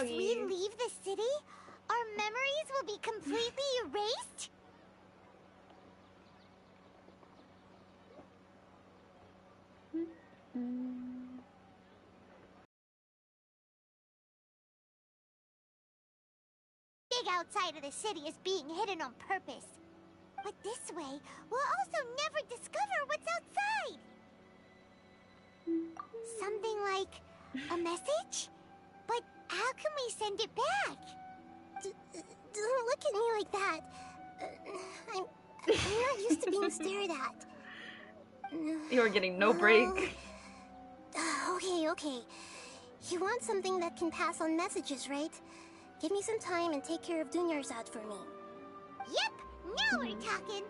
If we leave the city, our memories will be completely erased? Big outside of the city is being hidden on purpose. But this way, we'll also never discover what's outside. Something like a message? But how can we send it back? Don't look at me like that. I'm not used to being stared at. You're getting no break. Okay. You want something that can pass on messages, right? Give me some time and take care of Dunyarzad for me. Yep, now we're talking.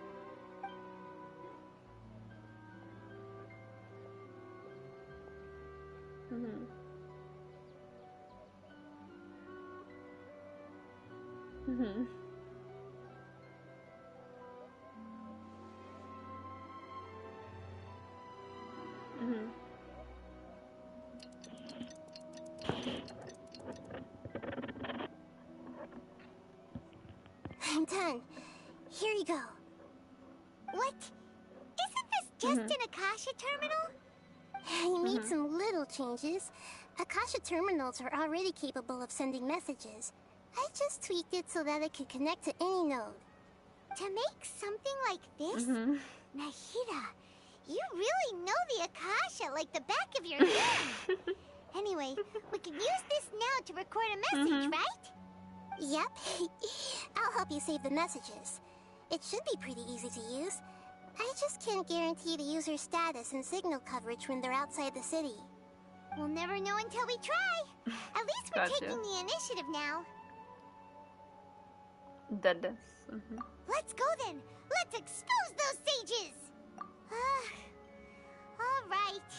I'm done. Here you go. What? Isn't this just an Akasha terminal? I made some little changes. Akasha terminals are already capable of sending messages. I just tweaked it so that it could connect to any node. To make something like this? Nahida, you really know the Akasha like the back of your hand. Anyway, we can use this now to record a message, right? Yep. I'll help you save the messages. It should be pretty easy to use. I just can't guarantee the user's status and signal coverage when they're outside the city. We'll never know until we try. At least we're taking the initiative now. Let's go then. Let's expose those sages. All right.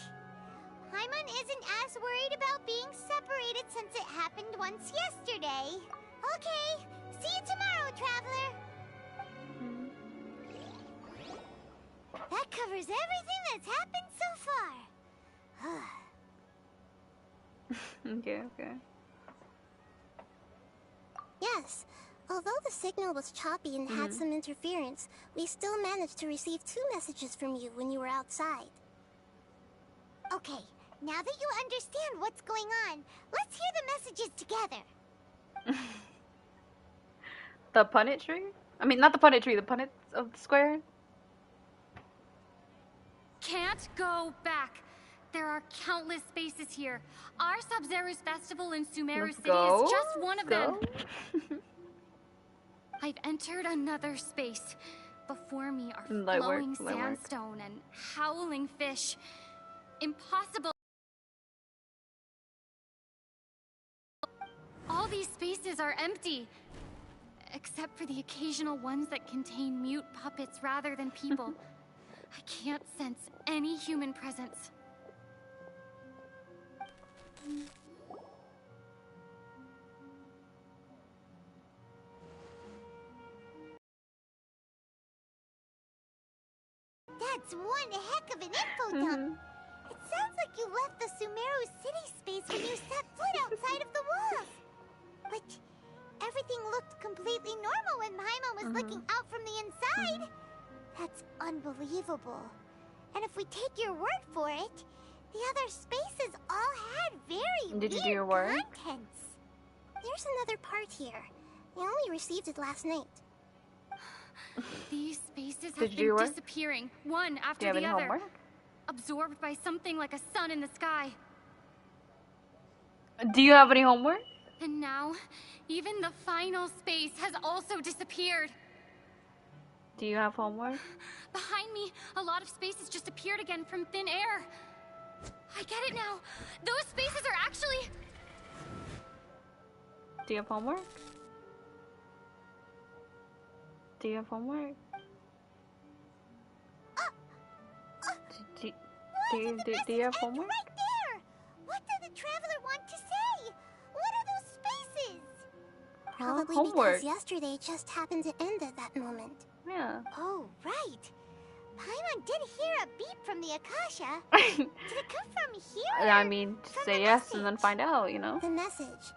Paimon isn't as worried about being separated since it happened once yesterday. Okay, see you tomorrow, Traveler. That covers everything that's happened so far. Okay. Yes, although the signal was choppy and had some interference, we still managed to receive 2 messages from you when you were outside. Okay, now that you understand what's going on, let's hear the messages together. The punnet tree? I mean, not the punnet tree, the punnets of the square? Can't go back. There are countless spaces here. Our Sub-Zero's festival in Sumeru City is just one of them. I've entered another space. Before me are flowing sandstone and howling fish. Impossible. All these spaces are empty. Except for the occasional ones that contain mute puppets rather than people. I can't sense any human presence. That's one heck of an info dump. It sounds like you left the Sumeru city space when you set foot outside of the walls. But everything looked completely normal when Paimon was looking out from the inside. That's unbelievable. And if we take your word for it, the other spaces all had very Did you do weird your work? contents. There's another part here. I only received it last night. These spaces have been disappearing, one after the other. Homework? Absorbed by something like a sun in the sky. Do you have any homework? And now, even the final space has also disappeared. Do you have homework? Behind me, a lot of spaces just appeared again from thin air. I get it now. Those spaces are actually... Do you have homework? Do you have homework? Do you have homework? Right there! What did the Traveler want to say? What are those spaces? Probably because yesterday just happened to end at that moment. Yeah. Oh, right. Paimon did hear a beep from the Akasha. Did it come from here? I mean, say yes and then find out, you know? The message.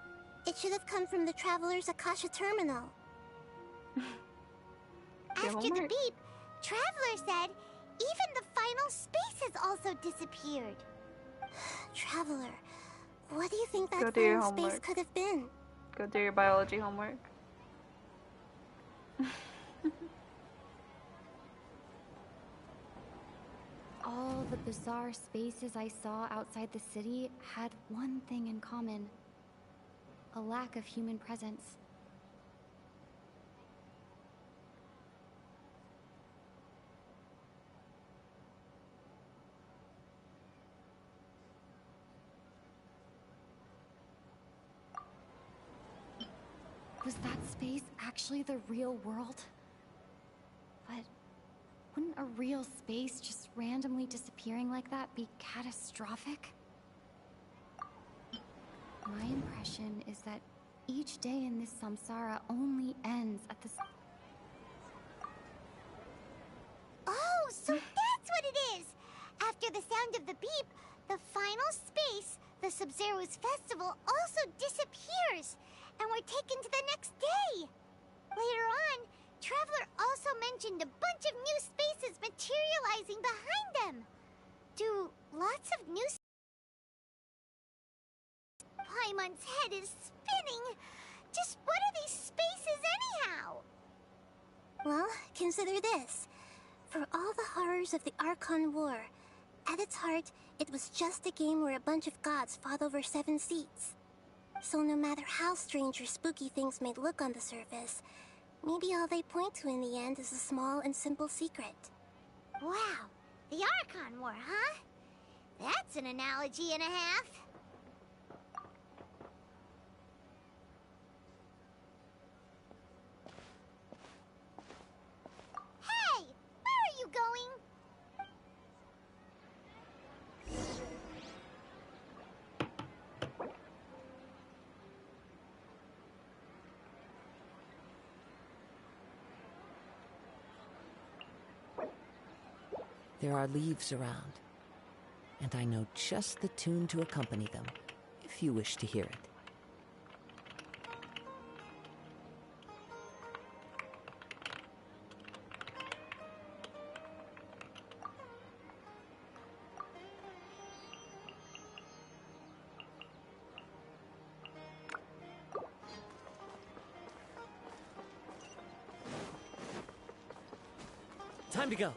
It should have come from the Traveler's Akasha terminal. After the beep, Traveler said even the final space has also disappeared. Traveler, what do you think that final space could have been? Go do your biology homework. All the bizarre spaces I saw outside the city had one thing in common: a lack of human presence. Was that space actually the real world? But wouldn't a real space just randomly disappearing like that be catastrophic? My impression is that each day in this samsara only ends at the... Oh, so that's what it is! After the sound of the beep, the final space, the Sub-Zero's festival, also disappears, and we're taken to the next day! Later on, Traveler also mentioned a bunch of new spaces materializing behind them. Do lots of new... Paimon's head is spinning. Just what are these spaces anyhow? Well, consider this. For all the horrors of the Archon War, at its heart, it was just a game where a bunch of gods fought over 7 seats. So no matter how strange or spooky things may look on the surface, maybe all they point to in the end is a small and simple secret. Wow, the Archon War, huh? That's an analogy and a half. Hey, where are you going? There are leaves around, and I know just the tune to accompany them, if you wish to hear it. Time to go.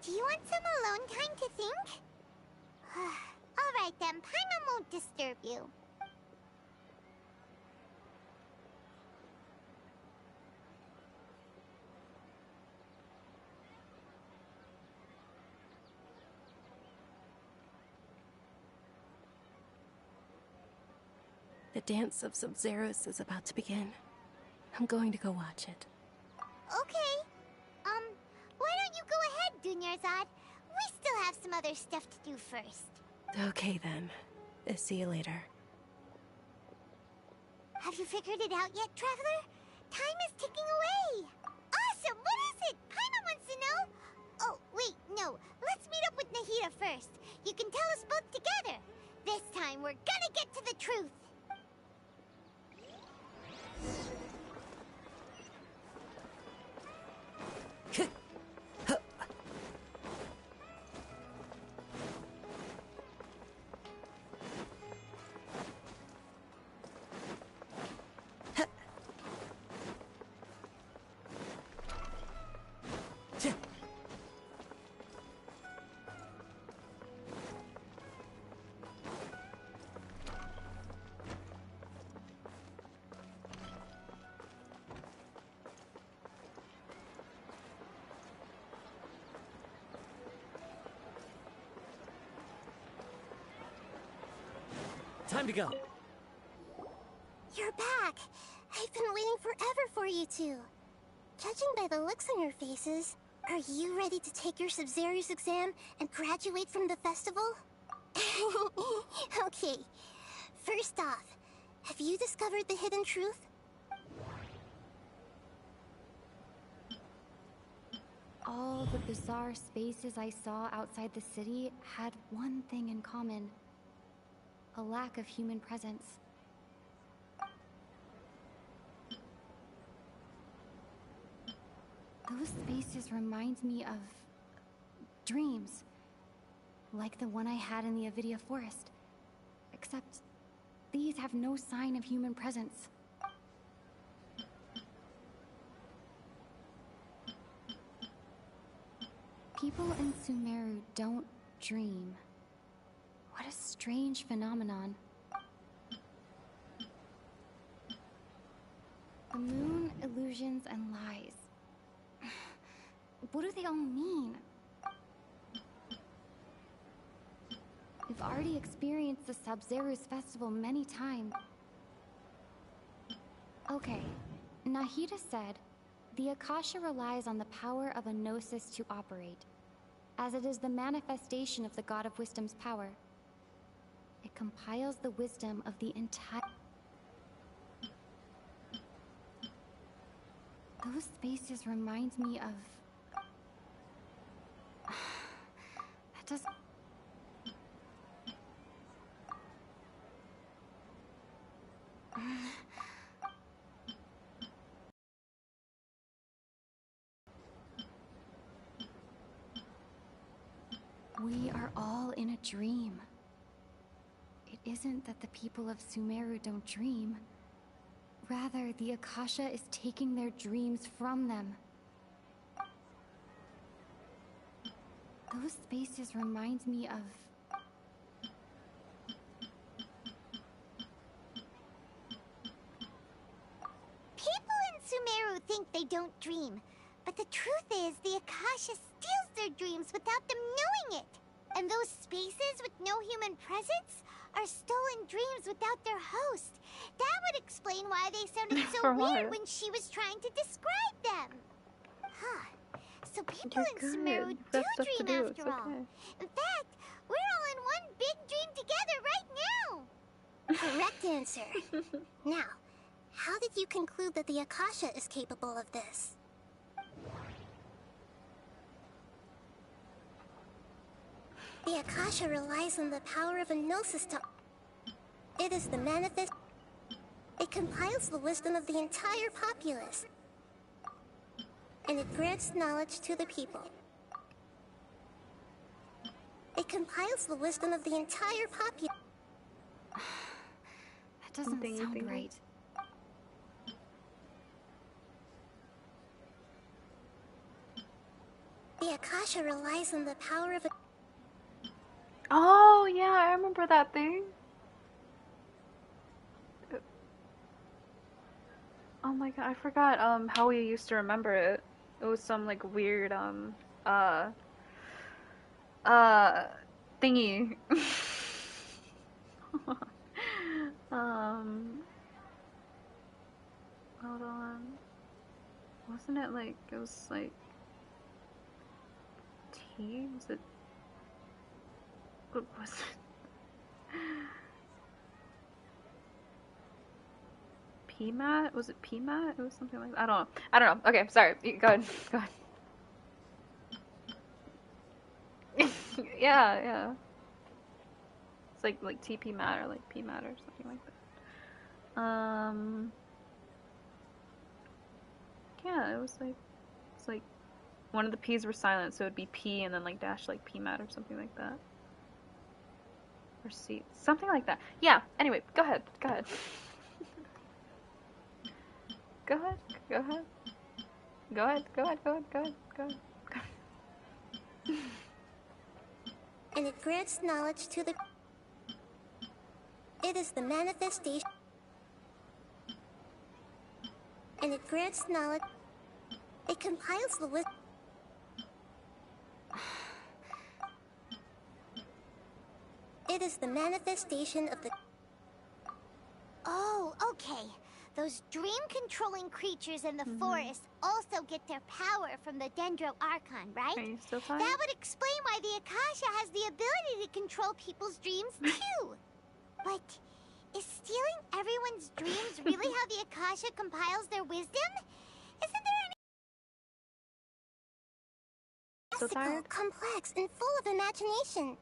Do you want some alone time to think? Alright then, Paimon won't disturb you. The dance of Sub-Zeros is about to begin. I'm going to go watch it. Okay. Why don't you go ahead, Dunyarzad? We still have some other stuff to do first. Okay then. See you later. Have you figured it out yet, Traveler? Time is ticking away. Awesome! What is it? Paimon wants to know. Oh, wait, no. Let's meet up with Nahida first. You can tell us both together. This time, we're gonna get to the truth. Time to go. You're back. I you two. Judging by the looks on your faces, are you ready to take your Sub-Zero's exam and graduate from the festival? Okay, first off, have you discovered the hidden truth? All the bizarre spaces I saw outside the city had one thing in common: a lack of human presence. Those spaces remind me of dreams, like the one I had in the Avidia forest. Except these have no sign of human presence. People in Sumeru don't dream. What a strange phenomenon. The moon, illusions, and lies. What do they all mean? We've already experienced the Sub-Zero's festival many times. Okay, Nahida said, the Akasha relies on the power of a gnosis to operate, as it is the manifestation of the God of Wisdom's power. It compiles the wisdom of the entire... Those spaces remind me of... That doesn't... We are all in a dream. It isn't that the people of Sumeru don't dream. Rather, the Akasha is taking their dreams from them. Those spaces remind me of... People in Sumeru think they don't dream, but the truth is the Akasha steals their dreams without them knowing it. And those spaces with no human presence are stolen dreams without their host. That would explain why they sounded so For weird what? when she was trying to describe them. Huh. So people You're in good. Sumeru You've do got stuff to dream do. after It's all. okay. In fact, we're all in one big dream together right now. Correct answer. Now, how did you conclude that the Akasha is capable of this? The Akasha relies on the power of a gnosis to... It is the manifest... It compiles the wisdom of the entire populace. And it grants knowledge to the people. It compiles the wisdom of the entire populace. That doesn't Something you sound think of? right. The Akasha relies on the power of a... Oh, yeah, I remember that thing. Oh my god, I forgot how we used to remember it. It was some like weird thingy. Hold on. Wasn't it like it was like T? Was it? What was it? PMAT? Was it PMAT? It was something like that. I don't know. I don't know. Okay, sorry. Go ahead. Go ahead. Yeah, yeah. It's like TP mat or like PMAT or something like that. Yeah, it was like it's like one of the P's were silent, so it'd be P and then like dash like PMAT or something like that. Or C. Something like that. Yeah, anyway, go ahead. Go ahead. Go ahead. Go ahead. Go ahead. Go ahead. Go ahead. Go ahead. Go ahead. Go ahead. And it grants knowledge to the... It is the manifestation... And it grants knowledge... It compiles the wisdom... It is the manifestation of the... Oh, okay. those dream-controlling creatures in the forest also get their power from the Dendro Archon, right? Are you still tired? That would explain why the Akasha has the ability to control people's dreams, too. But is stealing everyone's dreams really how the Akasha compiles their wisdom? Isn't there any Still tired? complex, and full of imagination?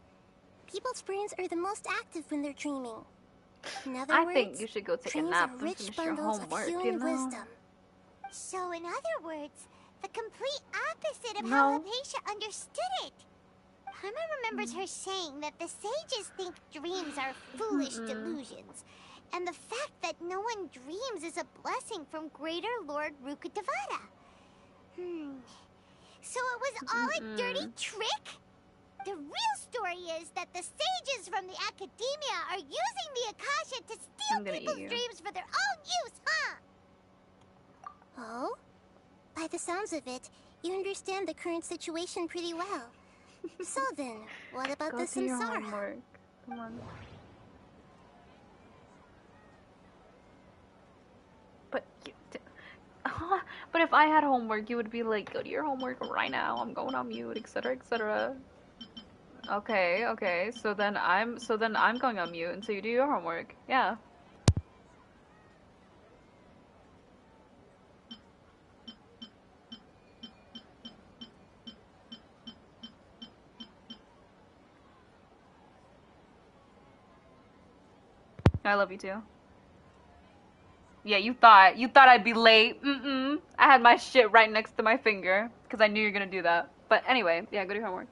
People's brains are the most active when they're dreaming. In other I words, think you should go take a dreams nap are and rich finish your bundles of homework, healing you know? wisdom. So, in other words, the complete opposite of how Hypatia understood it. Paimon remembers her saying that the sages think dreams are foolish delusions, and the fact that no one dreams is a blessing from Greater Lord Rukkhadevata. So it was all a dirty trick? The real story is that the sages from the academia are using the Akasha to steal people's dreams for their own use, huh? Oh? By the sounds of it, you understand the current situation pretty well. So then, what about the Do your samsara? homework. Come on. But you, but if I had homework, you would be like, go to your homework right now. I'm going on mute, etc., etc. Okay, okay. So then I'm going on mute until you do your homework. Yeah. I love you too. Yeah, you thought I'd be late. I had my shit right next to my finger because I knew you're gonna do that. But anyway, yeah, go do your homework.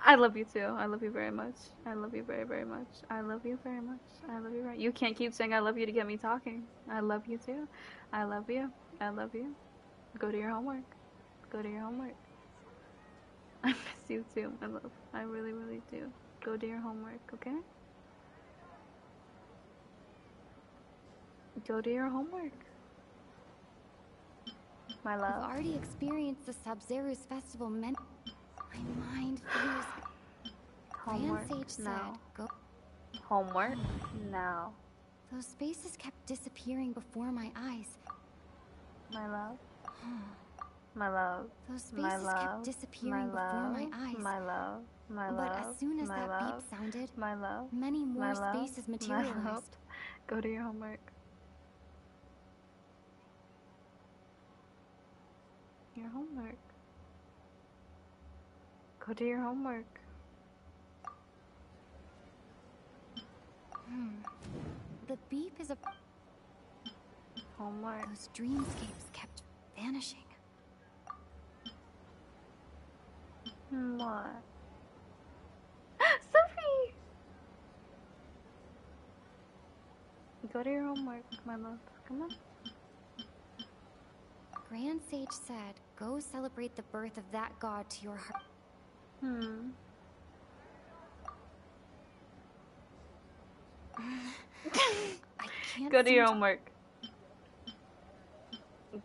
I love you too. I love you very much. I love you very, very much. I love you very much. I love you very. You can't keep saying I love you to get me talking. I love you too. I love you. I love you. Go do your homework. Go do your homework. I miss you too, my love. I really, really do. Go do your homework, okay? Go do your homework. My love. I've already experienced the Sub-Zero's festival. My mind fears. Homework Grand Sage now. said, "Go." Homework now. Those spaces kept disappearing before my eyes. My love. My love. Those My spaces love. kept disappearing My before my love. eyes. My love. My But love. as soon as my that love. beep sounded, My love. many My more love. spaces My love. materialized. Go do your homework. Your homework. Go do your homework. The beep is a... Homework. Those dreamscapes kept vanishing. What? Sophie! Go do your homework, my love. Come on. Grand Sage said, "Go celebrate the birth of that god to your heart." I can't Go do seem your to- homework.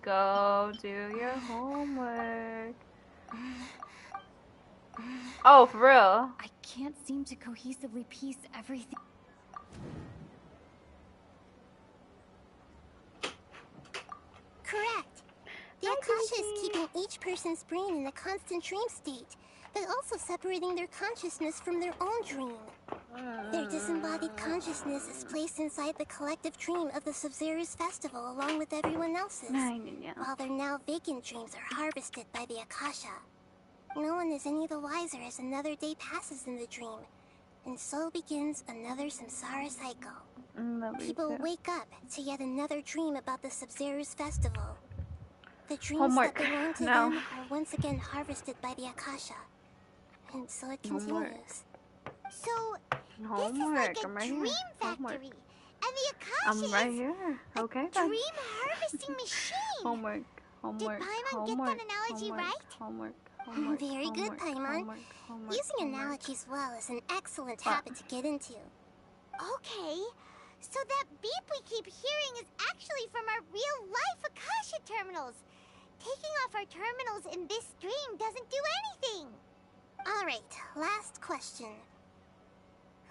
Go do your homework. Oh, for real? I can't seem to cohesively piece everything. Correct. The Akasha is keeping each person's brain in a constant dream state, but also separating their consciousness from their own dream. Their disembodied consciousness is placed inside the collective dream of the Sub-Zero's festival along with everyone else's, while their now vacant dreams are harvested by the Akasha. No one is any the wiser as another day passes in the dream, and so begins another samsara cycle. People wake up to yet another dream about the Sub-Zero's festival. The dreams that belong to them are once again harvested by the Akasha. And so it continues. So, this is like a dream factory. And the Akasha I'm right here. Okay, a dream harvesting machine. Homework. Homework. Did Paimon get that analogy right? Homework. Very good, Paimon. Using analogies well is an excellent habit to get into. Okay, so that beep we keep hearing is actually from our real-life Akasha terminals. Taking off our terminals in this dream doesn't do anything. All right, last question.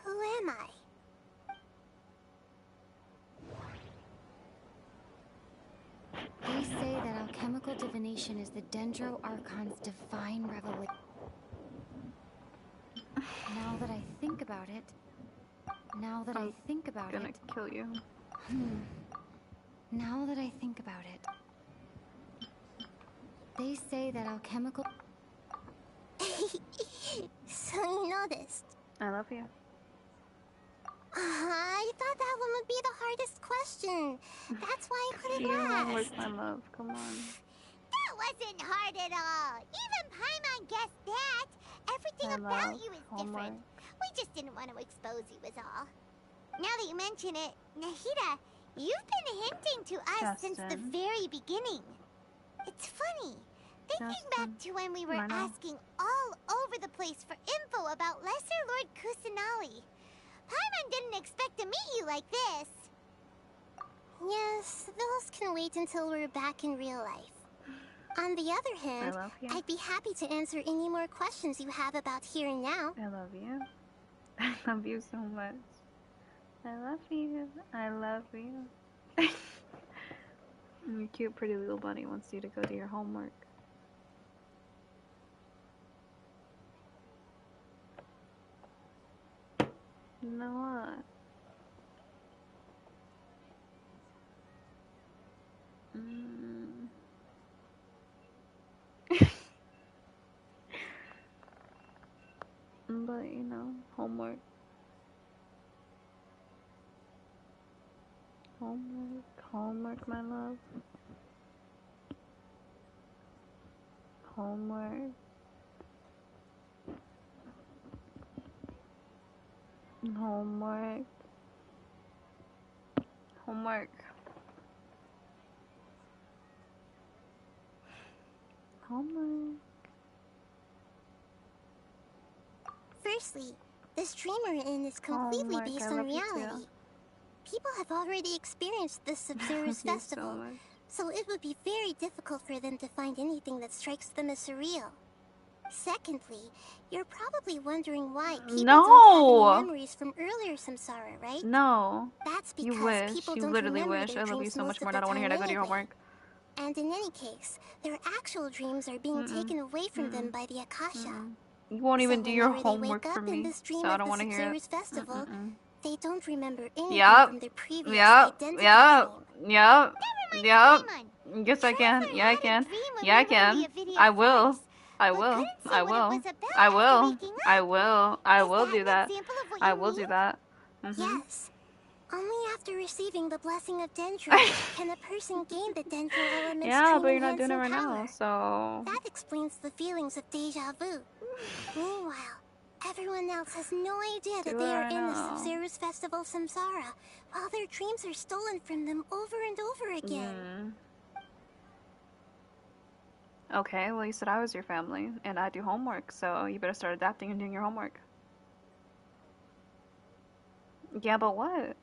Who am I? alchemical divination is the Dendro Archon's divine revelation. Now that I think about it, I'm gonna kill you. Now that I think about it, they say that alchemical... So you noticed. I love you. I thought that one would be the hardest question. That's why I put it You don't last. like my love. Come on. That wasn't hard at all. Even Paimon guessed that. Everything I about love you is homework. different. We just didn't want to expose you is all. Now that you mention it, Nahida, you've been hinting to us since the Justin. very beginning. It's funny. Thinking back Justin. to when we were I know. asking all over the place for info about Lesser Lord Kusanali. Paimon didn't expect to meet you like this. Yes, those can wait until we're back in real life. On the other hand, I love you. I'd be happy to answer any more questions you have about here and now. I love you. I love you so much. I love you. I love you. Your cute, pretty little bunny wants you to go do your homework. You know what? But, you know, homework. Homework, my love. Homework. Homework. Homework. Homework. Firstly, this dream we're in is completely Homework, based I on love you reality. too. People have already experienced the I Sumeru's love you so festival, much. so it would be very difficult for them to find anything that strikes them as surreal. Secondly, you're probably wondering why people don't have any memories from earlier samsara, right? No. That's You because wish. people You don't literally remember wish. their I love you dreams so most much of more. the I don't want to hear time that. Go do your anyway. homework. And in any case, their actual dreams are being taken away from them by the Akasha. You won't even So do your whenever they homework wake for up in me. this dream So I of don't the want to hear it. Sumeru's festival, they don't remember anything Yup. from their previous Yup. identical Yup. dream. Yup. Never Yup. mind, Paimon. Yes, I can. Traveler Yeah, I had a can. dream when Yeah, I we were in can. the Avidia I will. Forest, I but will. couldn't say I what it will. was about I after will. waking up. I will. I Is will that do an that. example of what I you will mean? do that. Yes. Only after receiving the blessing of Dendro can a person gain the Dendro element's Yeah, but dream you're not doing it enhancing right power. now, so. That explains the feelings of deja vu. Meanwhile, everyone else has no idea Do that it they are right in the now. Sub-Zero's festival Samsara, while their dreams are stolen from them over and over again. Okay, well, you said I was your family, and I do homework, so you better start adapting and doing your homework. Yeah, but what?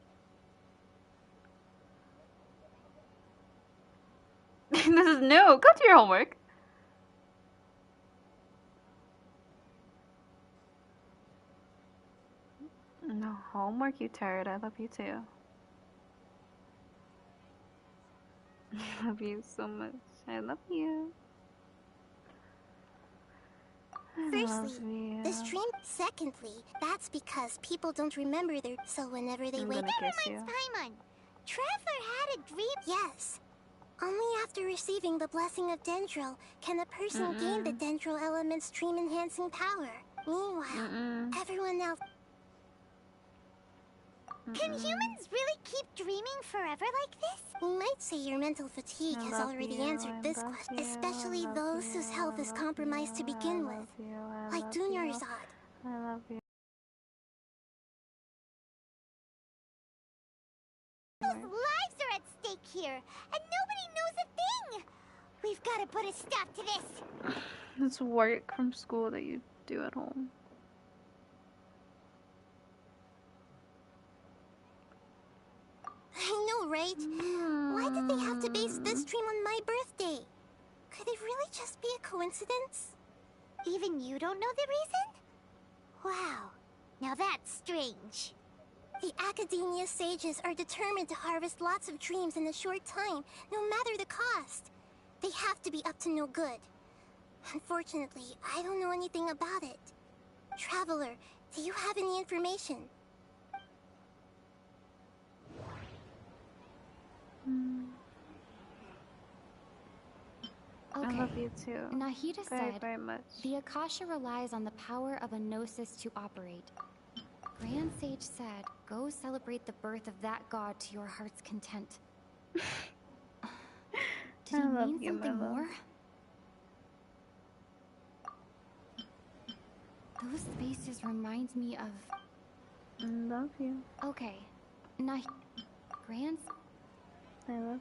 This is new. Go do your homework. No homework, you turd. I love you too. I love you so much. I love you. I love Firstly, this you. dream. Secondly, that's because people don't remember their. So whenever they I'm wake gonna kiss you. Paimon, Traveler had a dream. Yes. Only after receiving the blessing of Dendro can a person gain the Dendro element's dream enhancing power. Meanwhile, everyone else. Can humans really keep dreaming forever like this? You might say your mental fatigue has already answered this question, especially those whose health is compromised to begin with, like Dunyarzad. I love you. Lives are at stake here, and nobody knows a thing. We've got to put a stop to this. It's work from school that you do at home. I know, right? Why did they have to base this dream on my birthday? Could it really just be a coincidence? Even you don't know the reason? Wow, now that's strange. The Academia sages are determined to harvest lots of dreams in a short time, no matter the cost. They have to be up to no good. Unfortunately, I don't know anything about it. Traveler, do you have any information? Okay. I love you too. Nahida very, said, very much. the Akasha relies on the power of a gnosis to operate. Grand Sage said, go celebrate the birth of that god to your heart's content. Did he mean something more? Those spaces remind me of... Love you. Okay. I love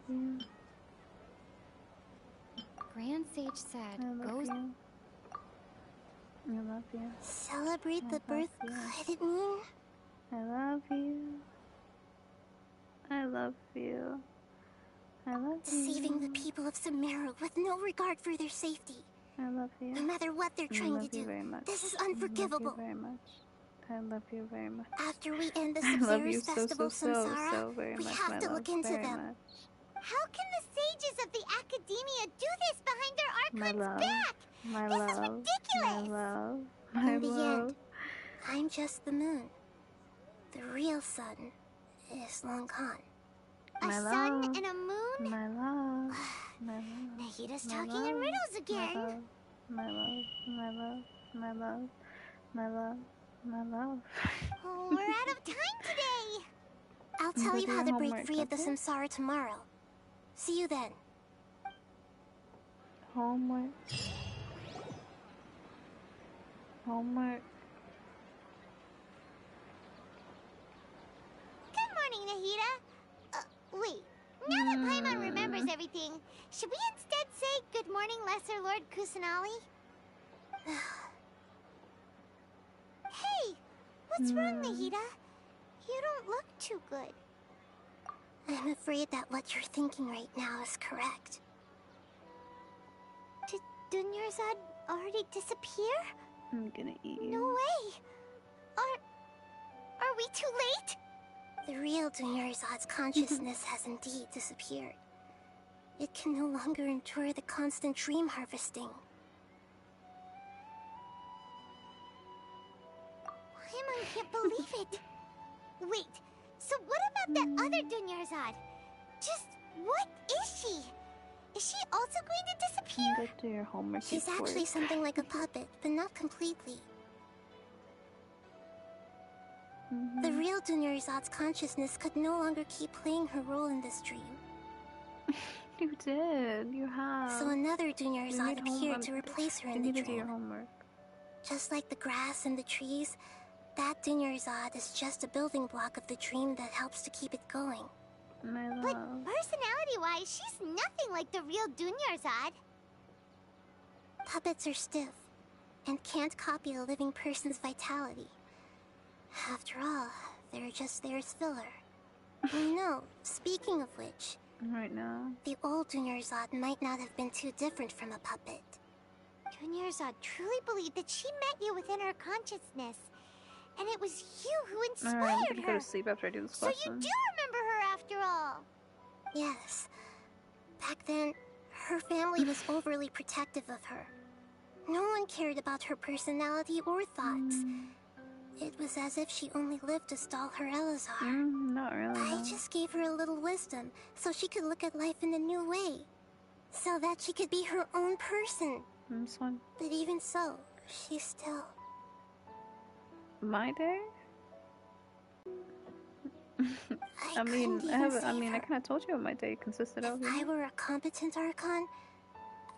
you. Grand Sage said, I love you. I love you. Celebrate the birth, could it mean? I love you. I love you. I love you. Deceiving the people of Sumeru with no regard for their safety. I love you. No matter what they're trying to do, this is unforgivable. I love you very much. I love you very much. After we end the I love you Sabzeruz Festival Samsara, so very we much. have to look into them. Much. How can the sages of the Academia do this behind their archon's back? My this love. is ridiculous! My love. My In the love. end, I'm just the moon. The real sun is long gone. A My sun love. and a moon? My love. My love. Nahida's My talking in love. riddles again. My love. My love. My love. My love. My love. Oh, we're out of time today. I'll tell you how to break free of the samsara tomorrow. See you then. Homework. Homework. Good morning, Nahida. Wait. Now that Paimon remembers everything, should we instead say good morning, Lesser Lord Kusanali? Hey! What's wrong, Nahida? You don't look too good. I'm afraid that what you're thinking right now is correct. Did Dunyarzad already disappear? I'm gonna eat you. No way! Are we too late? The real Dunyarzad's consciousness has indeed disappeared. It can no longer endure the constant dream harvesting. Paimon can't believe it. Wait, so what about that other Dunyarzad? Just what is she? Is she also going to disappear? Go do your homework. She's actually something like a puppet, but not completely. The real Dunyarzad's consciousness could no longer keep playing her role in this dream. You did. You have. So another Dunyarzad appeared to replace her in the dream. Do your homework. Just like the grass and the trees, that Dunyarzad is just a building block of the dream that helps to keep it going. My love. But personality-wise, she's nothing like the real Dunyarzad. Puppets are stiff and can't copy a living person's vitality. After all, they're just there as filler. You know, speaking of which, right now, the old Dunyarzad might not have been too different from a puppet. Dunyarzad truly believed that she met you within her consciousness, and it was you who inspired I'm gonna her. go to sleep after I do this So question. you do remember her after all? Yes. Back then, her family was overly protective of her. No one cared about her personality or thoughts. It was as if she only lived to stall her Elazar. Not really. I No. just gave her a little wisdom so she could look at life in a new way. So that she could be her own person. This one. But even so, she's still... My day? I mean, couldn't I even have. I save mean, I her. kind of told you what my day consisted of. If I were a competent Archon,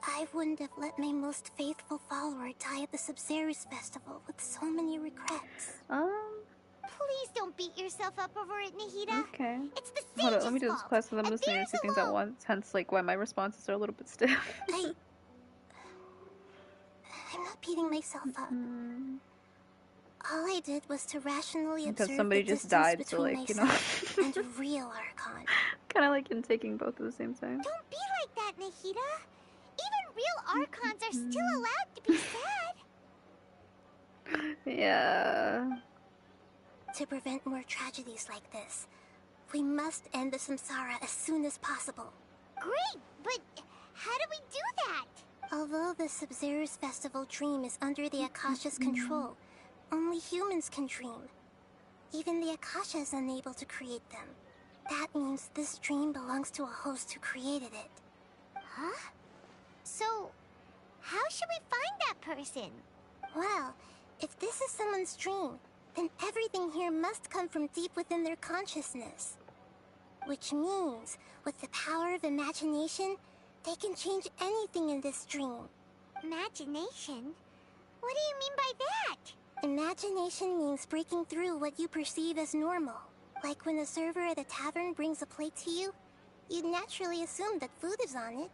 I wouldn't have let my most faithful follower die at the Sabzeruz festival with so many regrets. Please don't beat yourself up over it, Nahida. Okay. It's the Hold on, sage's let me do this fault, quest and I'm and listening to theirs two things at alone. once, hence like why my responses are a little bit stiff. I'm not beating myself up. All I did was to rationally Because observe somebody the just distance died, so between like, you know. myself and a real Archon. Kind of like in taking both at the same time. Don't be like that, Nahida. Even real Archons are still allowed to be sad. Yeah. To prevent more tragedies like this, we must end the samsara as soon as possible. Great, but How do we do that? Although the Sub-Zero's festival dream is under the Akasha's control, only humans can dream. Even the Akasha is unable to create them. That means this dream belongs to a host who created it. Huh? So, how should we find that person? Well, if this is someone's dream, then everything here must come from deep within their consciousness. Which means, with the power of imagination, they can change anything in this dream. Imagination? What do you mean by that? Imagination means breaking through what you perceive as normal. Like when the server at a tavern brings a plate to you, you'd naturally assume that food is on it.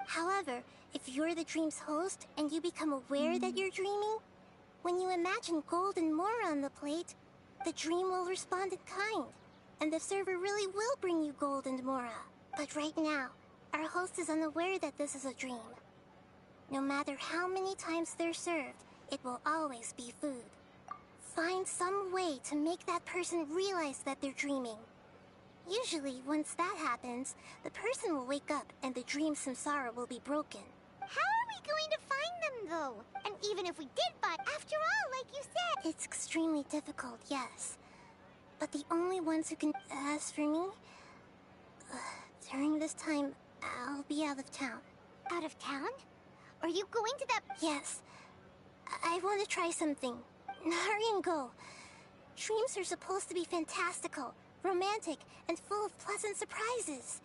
However, if you're the dream's host and you become aware that you're dreaming, when you imagine gold and more on the plate, the dream will respond in kind, and the server really will bring you gold and mora. But right now, our host is unaware that this is a dream. No matter how many times they're served, it will always be food. Find some way to make that person realize that they're dreaming. Usually, once that happens, the person will wake up and the dream samsara will be broken. How are we going to find them, though? And even if we did find, after all, like you said... It's extremely difficult, yes. But the only ones who can... As for me... during this time, I'll be out of town. Out of town? Are you going to that... Yes. I want to try something. Hurry and go. Dreams are supposed to be fantastical, romantic, and full of pleasant surprises.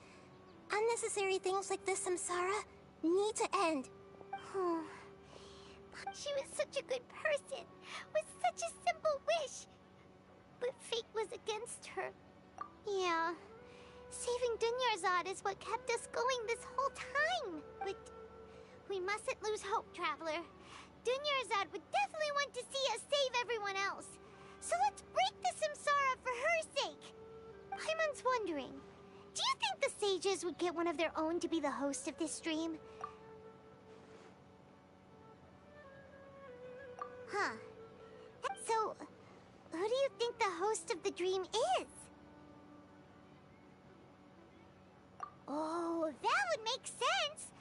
Unnecessary things like this samsara need to end. She was such a good person, with such a simple wish. But fate was against her. Yeah. Saving Dunyarzad is what kept us going this whole time. But we mustn't lose hope, Traveler. Dunyarzad would definitely want to see us save everyone else. So let's break the samsara for her sake. Paimon's wondering, do you think the sages would get one of their own to be the host of this dream? Huh. So, who do you think the host of the dream is? Oh, that would make sense.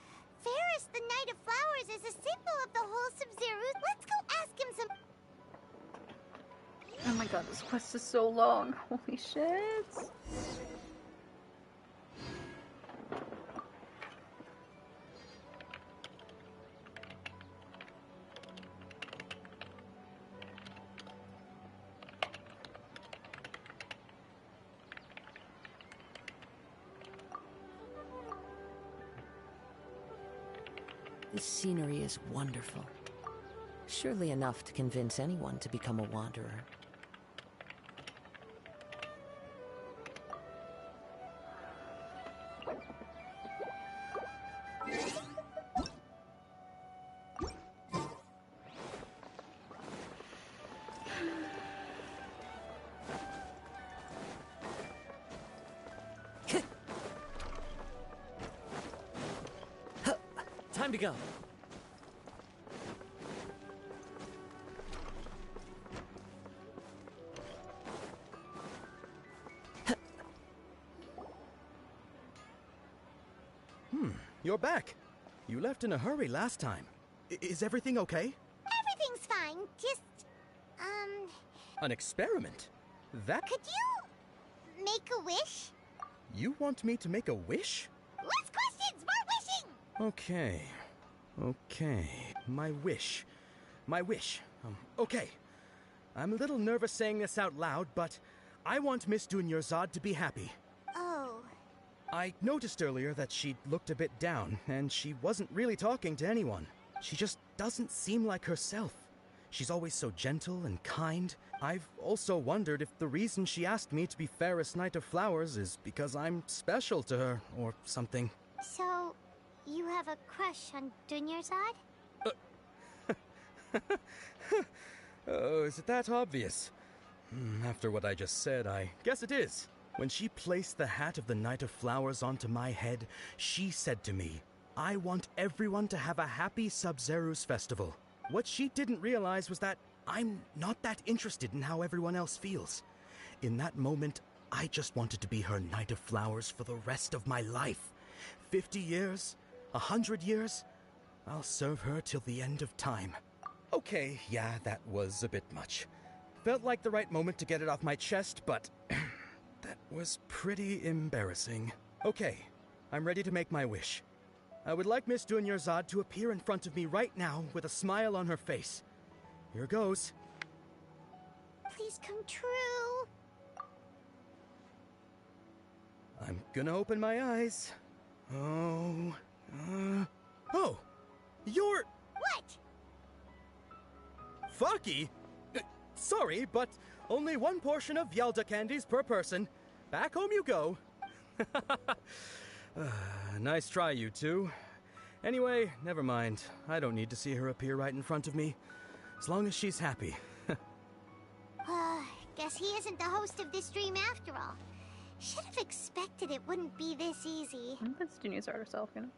Ferris, the Knight of Flowers, is a symbol of the whole Sub-Zero. Let's go ask him some... Oh my god, this quest is so long. Holy shit. This scenery is wonderful. Surely enough to convince anyone to become a wanderer. Time to go. You're back. You left in a hurry last time. Is everything okay? Everything's fine. Just, An experiment? That... could you make a wish? You want me to make a wish? Less questions, more wishing! Okay. My wish. Okay. I'm a little nervous saying this out loud, but I want Miss Dunyarzad to be happy. Oh. I noticed earlier that she looked a bit down, and she wasn't really talking to anyone. She just doesn't seem like herself. She's always so gentle and kind. I've also wondered if the reason she asked me to be Fairest Knight of Flowers is because I'm special to her, or something. So, you have a crush on Dunyarzad? Oh, is it that obvious? After what I just said, I guess it is. When she placed the hat of the Knight of Flowers onto my head, she said to me, I want everyone to have a happy Sub-Zero's festival. What she didn't realize was that I'm not that interested in how everyone else feels. In that moment, I just wanted to be her Knight of Flowers for the rest of my life. 50 years? 100 years? I'll serve her till the end of time. Okay, yeah, that was a bit much. Felt like the right moment to get it off my chest, but that was pretty embarrassing. Okay, I'm ready to make my wish. I would like Miss Dunyarzad to appear in front of me right now with a smile on her face. Here goes. Please come true. I'm gonna open my eyes. Oh, you're... What? Faki? Sorry, but only one portion of Yalda candies per person. Back home you go. Nice try, you two. Anyway, never mind. I don't need to see her appear right in front of me. As long as she's happy. Guess he isn't the host of this dream after all. Should have expected it wouldn't be this easy. I think that's Dunyarzad herself, you know?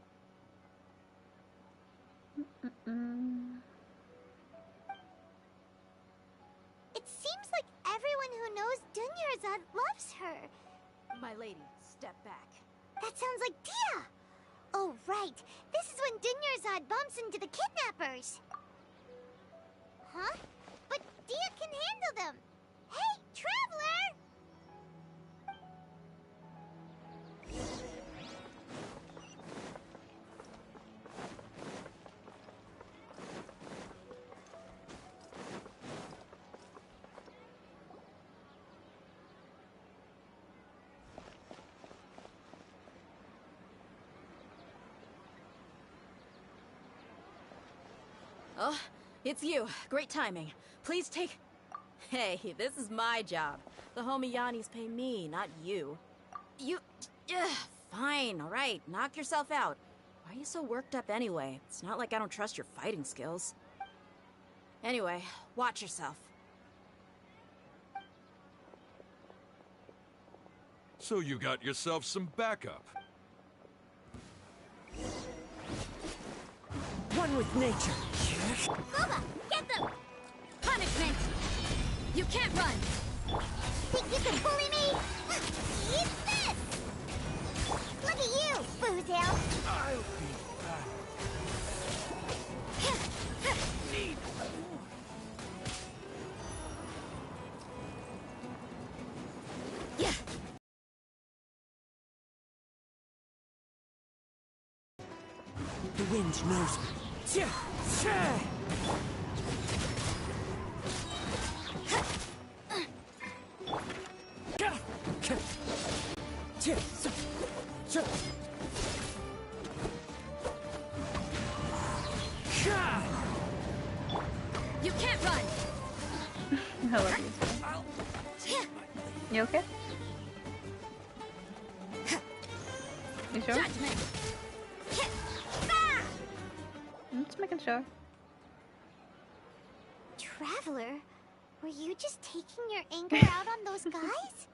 It seems like everyone who knows Dunyarzad loves her. My lady, step back. That sounds like Dia! Oh, right. This is when Dunyarzad bumps into the kidnappers. Huh? But Dia can handle them. Hey, Traveler! Oh, it's you. Great timing. Please take... Hey, this is my job. The homie Yannis pay me, not you. You... Fine, alright. Knock yourself out. Why are you so worked up anyway? It's not like I don't trust your fighting skills. Anyway, watch yourself. So you got yourself some backup. One with nature. Bubba, get them! Punishment! You can't run! Think you can bully me? Eat this! Look at you, Boozle! I'll be back. Yeah! The wind knows me. You can't run! I love you. You okay? You sure? Judgment! I'm just making sure. Traveler, were you just taking your anger out on those guys?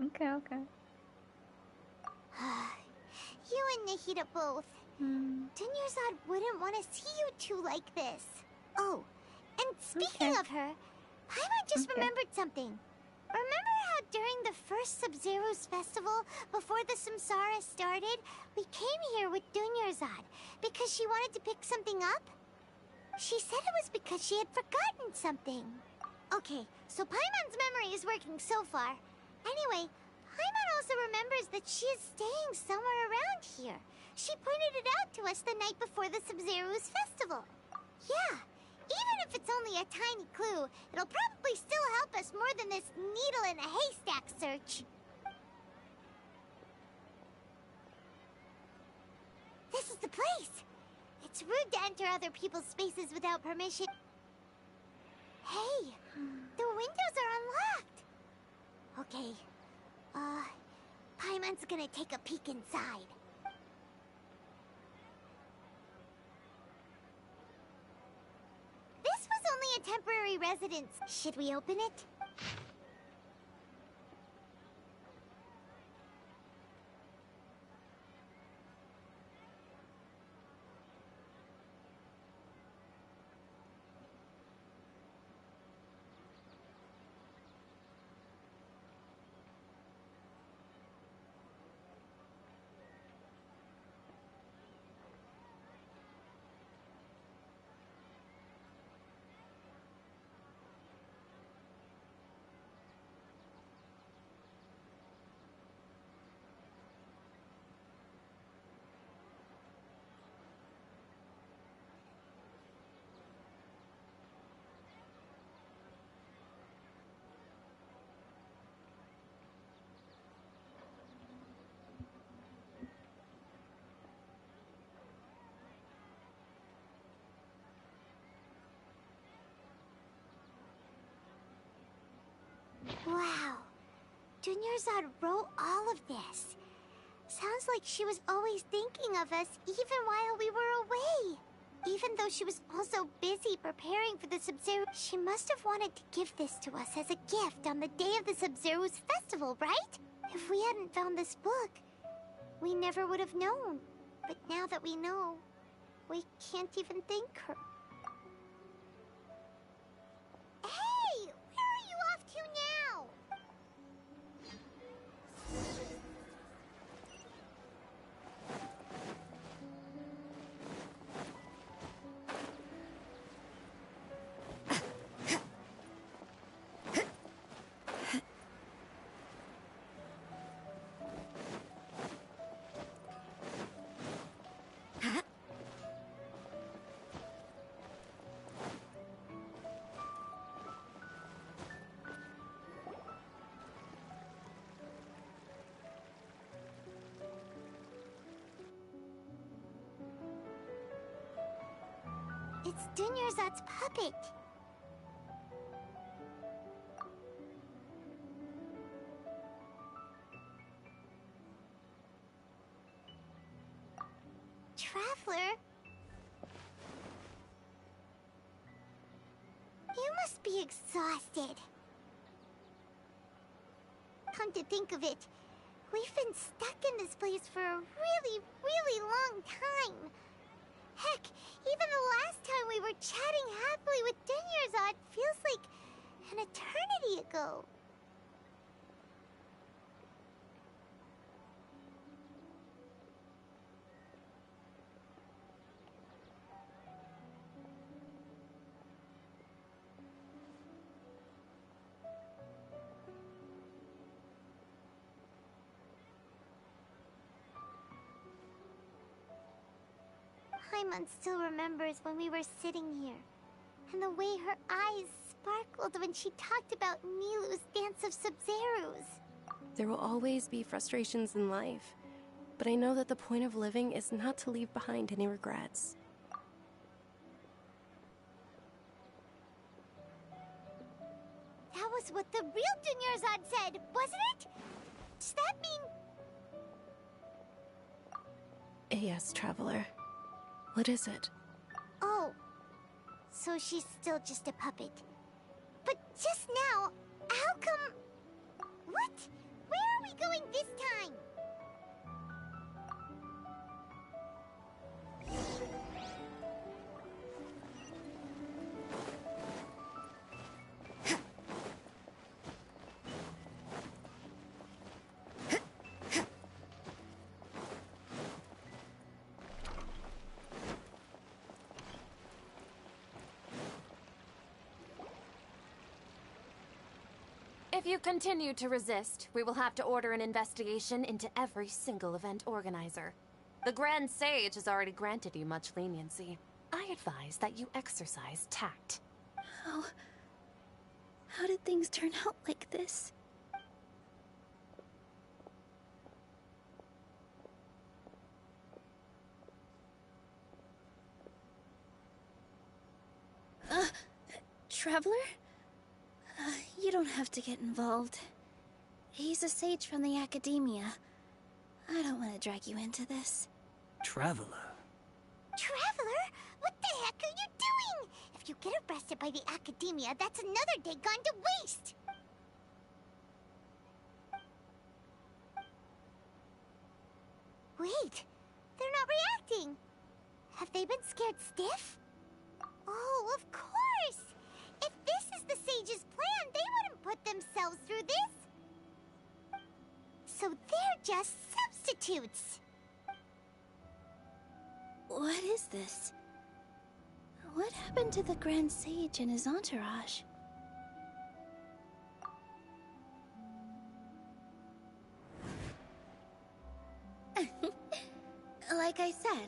Okay. You and Nahida both. Dunyarzad wouldn't want to see you two like this. Oh, and speaking Okay. of her, Paimon just Okay. remembered something. Remember how during the first Sub-Zero's festival, before the Samsara started, we came here with Dunyarzad because she wanted to pick something up? She said it was because she had forgotten something. Okay, so Paimon's memory is working so far. Anyway, Paimon also remembers that she is staying somewhere around here. She pointed it out to us the night before the Sub-Zero's festival. Yeah, even if it's only a tiny clue, it'll probably still help us more than this needle in a haystack search. This is the place. It's rude to enter other people's spaces without permission. Hey, the windows are unlocked. Okay, Paimon's gonna take a peek inside. This was only a temporary residence. Should we open it? Dunyarzad wrote all of this. Sounds like she was always thinking of us even while we were away. Even though she was also busy preparing for the Sub-Zero, she must have wanted to give this to us as a gift on the day of the Sub-Zero's festival, right? If we hadn't found this book, we never would have known. But now that we know, we can't even thank her. Hey! Where are you off to now? It's Dunyarzad's puppet. Traveler? You must be exhausted. Come to think of it, we've been stuck in this place for a really long time. Heck, even the last time we were chatting happily with Dunyarzad feels like an eternity ago. Paimon still remembers when we were sitting here, and the way her eyes sparkled when she talked about Nilou's dance of Sub-Zerus. There will always be frustrations in life, but I know that the point of living is not to leave behind any regrets. That was what the real Dunyarzad said, wasn't it? Does that mean... Yes, Traveler. What is it? Oh, so she's still just a puppet. But just now, how come... What? Where are we going this time? If you continue to resist, we will have to order an investigation into every single event organizer. The Grand Sage has already granted you much leniency. I advise that you exercise tact. How did things turn out like this? Traveler? You don't have to get involved. He's a sage from the academia. I don't want to drag you into this. Traveler? Traveler? What the heck are you doing? If you get arrested by the academia, that's another day gone to waste! Wait, they're not reacting. Have they been scared stiff? Oh, of course! If this is the sage's plan, they wouldn't put themselves through this. So they're just substitutes. What is this? What happened to the Grand Sage and his entourage? Like I said,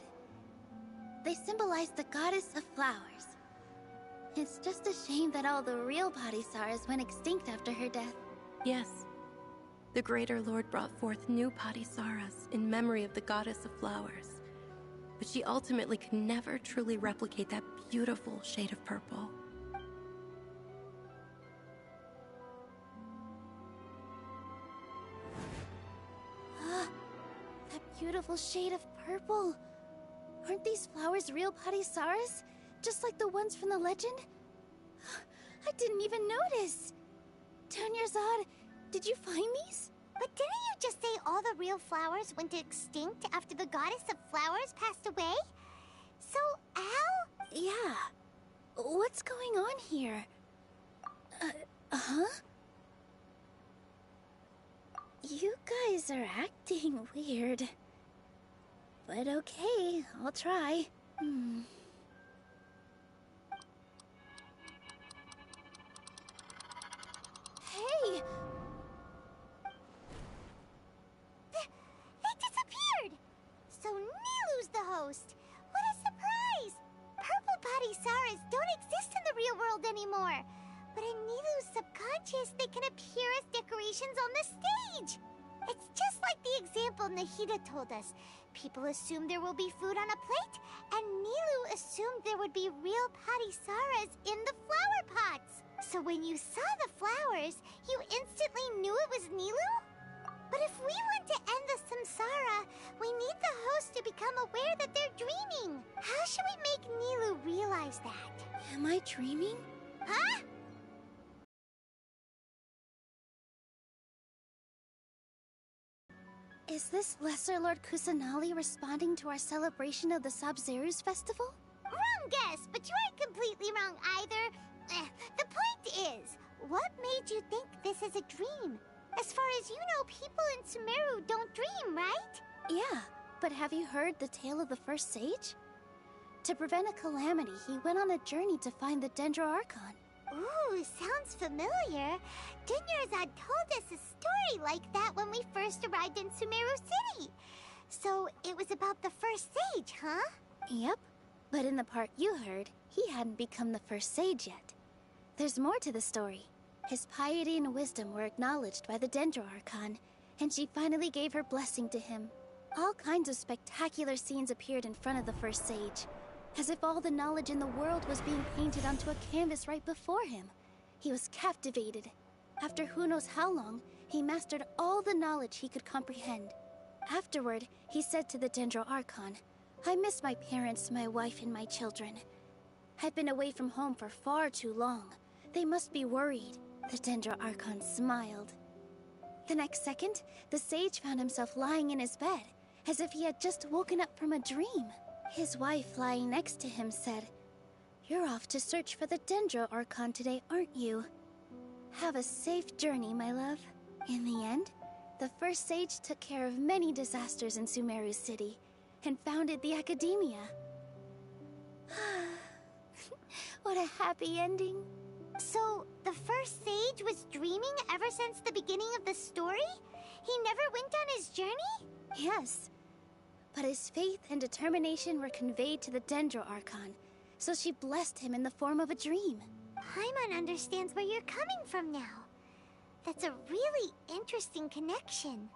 they symbolize the goddess of flowers. It's just a shame that all the real Padisarahs went extinct after her death. Yes. The Greater Lord brought forth new Padisarahs in memory of the goddess of flowers. But she ultimately could never truly replicate that beautiful shade of purple. beautiful shade of purple. Aren't these flowers real Padisaras? Just like the ones from the legend? I didn't even notice. Tanyarzad, did you find these? But didn't you just say all the real flowers went extinct after the goddess of flowers passed away? So, how? Yeah. What's going on here? Huh? You guys are acting weird. But okay, I'll try. Hey! They disappeared! So Nilu's the host. What a surprise! Purple Padisaras don't exist in the real world anymore. But in Nilu's subconscious, they can appear as decorations on the stage. It's just like the example Nahida told us. People assumed there will be food on a plate, and Nilu assumed there would be real Padisaras in the flower pots. So when you saw the flowers, you instantly knew it was Nilu? But if we want to end the samsara, we need the host to become aware that they're dreaming. How should we make Nilu realize that? Am I dreaming? Huh? Is this Lesser Lord Kusanali responding to our celebration of the Sabzeruz festival? Wrong guess, but you aren't completely wrong either. The point is, what made you think this is a dream? As far as you know, people in Sumeru don't dream, right? Yeah, but have you heard the tale of the first sage? To prevent a calamity, he went on a journey to find the Dendro Archon. Ooh, sounds familiar. Tanyarzad told us a story like that when we first arrived in Sumeru City. So it was about the first sage, huh? Yep, but in the part you heard, he hadn't become the first sage yet. There's more to the story. His piety and wisdom were acknowledged by the Dendro Archon, and she finally gave her blessing to him. All kinds of spectacular scenes appeared in front of the first sage, as if all the knowledge in the world was being painted onto a canvas right before him. He was captivated. After who knows how long, he mastered all the knowledge he could comprehend. Afterward, he said to the Dendro Archon, "I miss my parents, my wife, and my children. I've been away from home for far too long. They must be worried." The Dendro Archon smiled. The next second, the sage found himself lying in his bed, as if he had just woken up from a dream. His wife, lying next to him, said, "You're off to search for the Dendro Archon today, aren't you? Have a safe journey, my love." In the end, the first sage took care of many disasters in Sumeru City, and founded the Academia. What a happy ending. So, the first sage was dreaming ever since the beginning of the story? He never went on his journey? Yes. But his faith and determination were conveyed to the Dendro Archon, so she blessed him in the form of a dream. Paimon understands where you're coming from now. That's a really interesting connection.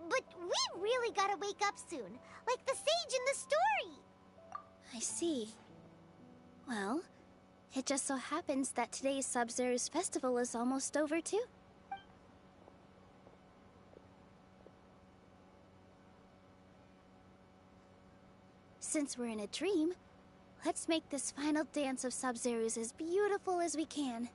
But we really gotta wake up soon, like the sage in the story. I see. Well, it just so happens that today's Sabzeruz festival is almost over too. Since we're in a dream, let's make this final dance of Sabzeruz as beautiful as we can.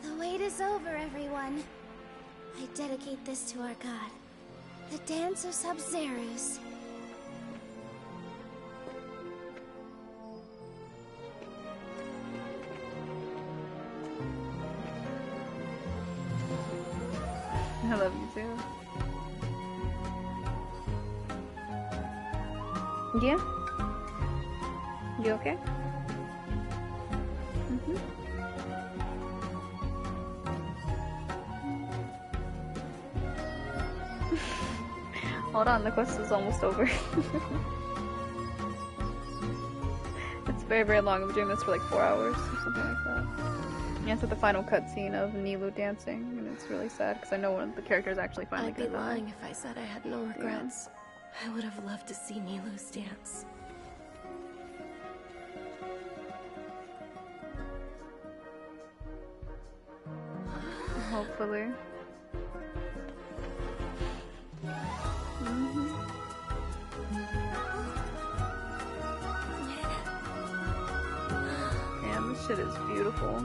The wait is over, everyone. I dedicate this to our god, the dance of Sabzeruz. I love you too. Yeah? You okay? Hold on, the quest is almost over. It's very, very long. I'm doing this for like 4 hours or something like that. Yeah, it's at the final cutscene of Nilu dancing, and it's really sad because I know one of the characters actually finally I'd be gonna die. lying if I said I had no regrets. I would have loved to see Nilu's dance. Hopefully. Damn, this shit is beautiful.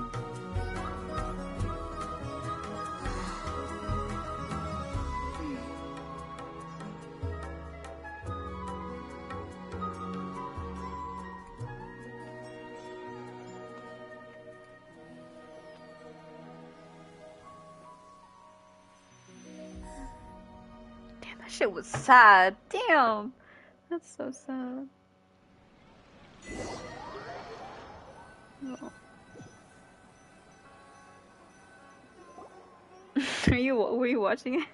Damn, that shit was sad. Damn. That's so sad. Oh. Were you watching it?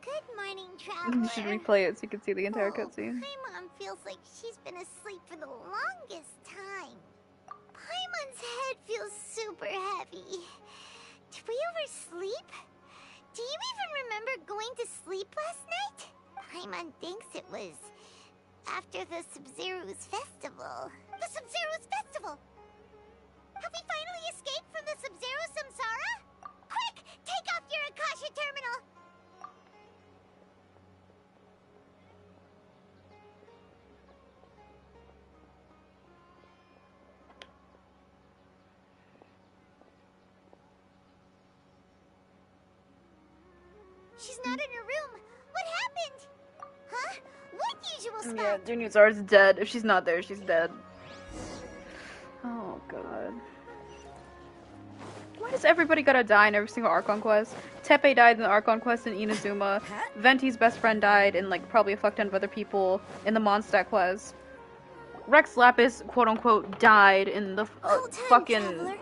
Good morning, You traveler. should replay it so you can see the entire Oh, cutscene. Paimon feels like she's been asleep for the longest time. Paimon's head feels super heavy. Did we oversleep? Do you even remember going to sleep last night? Paimon thinks it was after the Sumeru's festival. The Sumeru's festival! Have we finally escaped from the Sumeru Samsara? Quick! Take off your Akasha terminal! She's not in her room. What happened? Huh? What usual spot? Yeah, Junior Zara's dead. If she's not there, she's dead. Oh god. Why does everybody gotta die in every single Archon quest? Tepe died in the Archon quest in Inazuma. Venti's best friend died, and like probably a fuck ton of other people in the Mondstadt quest. Rex Lapis, quote unquote, died in the fucking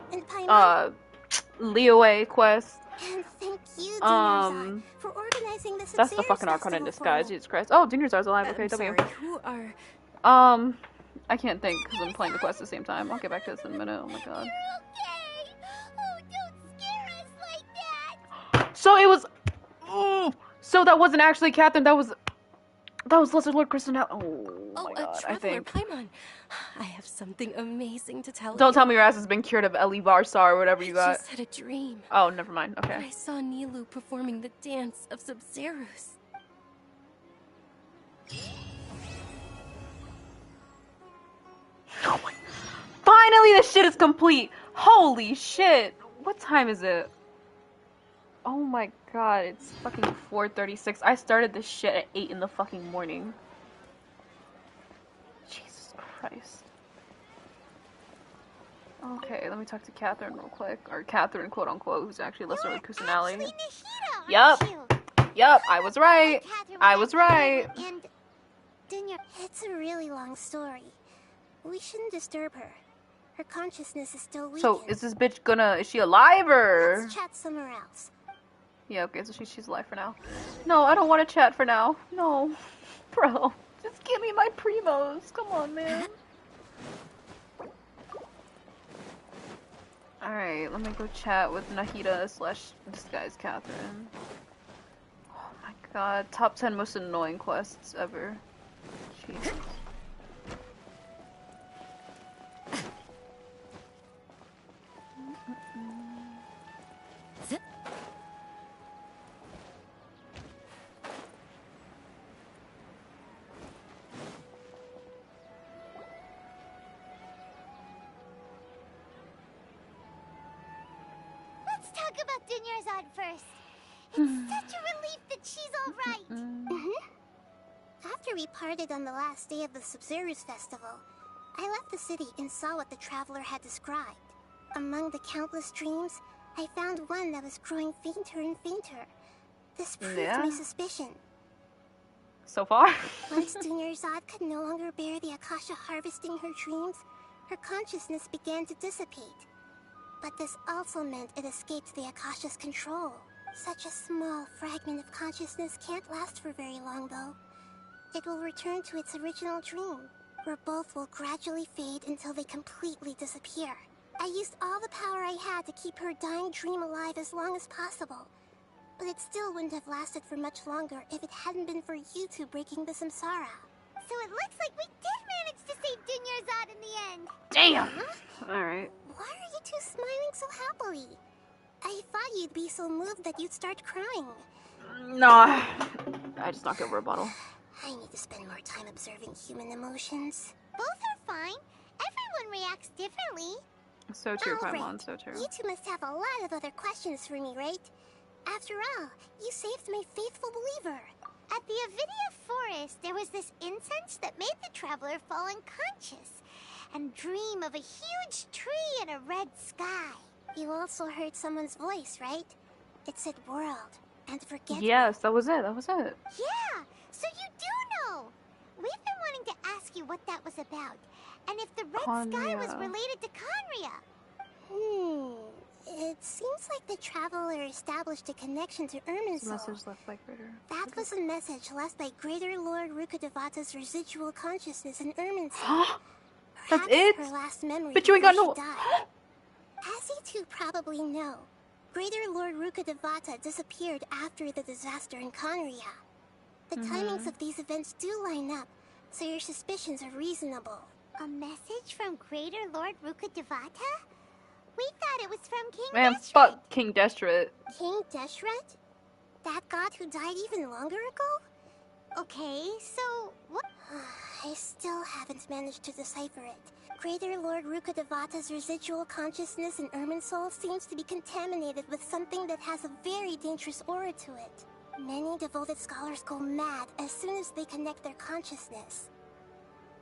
Liyue quest. And thank you, Dinyarzad, for organizing this. That's the fucking Archon in disguise, Jesus Christ. Oh, Dinyarzad's alive, okay, W. Sorry, who are... I can't think because I'm playing the quest at the same time. I'll get back to this in a minute, oh my god. Okay. Oh, don't scare us like that. So it was... so that wasn't actually Catherine, that was Lesser Lord Crystal. Oh my god, Traveler, I think. Paimon, I have something amazing to tell you. Don't tell me your ass has been cured of Elivarsar or whatever you got. I just had a dream. Oh, never mind, okay. I saw Nilu performing the dance of Sub-Zerus. Oh my... Finally, this shit is complete. Holy shit. What time is it? Oh my god, it's fucking 4:36. I started this shit at 8 in the fucking morning. Jesus Christ. Okay, let me talk to Catherine real quick. Or Catherine, quote unquote, who's actually Lesser Lord Kusanali. Yup. Yup, I was right. I was right. And Dinya, it's a really long story. We shouldn't disturb her. Her consciousness is still weak. So, is this bitch gonna... Is she alive, or...? Let's chat somewhere else. Yeah, okay, so she's alive for now. No, I don't want to chat for now. No. Bro, just give me my primos. Come on, man. Alright, let me go chat with Nahida / Disguise Catherine. Oh my god, top 10 most annoying quests ever. Jeez. Let's talk about Dinyarzad first. It's such a relief that she's alright. After we parted on the last day of the Sub-Zeru's festival, I left the city and saw what the traveler had described. Among the countless dreams, I found one that was growing fainter and fainter. This proved my suspicion. So far? Once Dinyarzad could no longer bear the Akasha harvesting her dreams, her consciousness began to dissipate. But this also meant it escaped the Akasha's control. Such a small fragment of consciousness can't last for very long, though. It will return to its original dream. where both will gradually fade until they completely disappear. I used all the power I had to keep her dying dream alive as long as possible. But it still wouldn't have lasted for much longer if it hadn't been for you two breaking the samsara. So it looks like we did manage to save Dunyarzad in the end. Damn! Huh? Alright. Why are you two smiling so happily? I thought you'd be so moved that you'd start crying. Nah. I just knocked over a bottle. I need to spend more time observing human emotions. Both are fine. Everyone reacts differently. So true, All Paimon, right. so true. You two must have a lot of other questions for me, right? After all, you saved my faithful believer. At the Avidia forest, there was this incense that made the traveler fall unconscious and dream of a huge tree and a red sky. You also heard someone's voice, right? It said world and forget. Yes, that was it, that was it. Yeah, so you do know. We've been wanting to ask you what that was about, and if the red sky was Conria. related to Conria. It seems like the traveler established a connection to Irminsul. Message left by Greater. That was a message left by Greater Lord Rukkhadevata's residual consciousness in Irminsul. That's Perhaps it? her last memory But you ain't got before no... she died. As you two probably know, Greater Lord Rukkhadevata disappeared after the disaster in Conria. The timings of these events do line up, so your suspicions are reasonable. A message from Greater Lord Rukkhadevata? We thought it was from King Man, Deshret. fuck King Deshret. King Deshret? That god who died even longer ago? Okay, so what? I still haven't managed to decipher it. Greater Lord Rukkhadevata's residual consciousness in Irminsul seems to be contaminated with something that has a very dangerous aura to it. Many devoted scholars go mad as soon as they connect their consciousness.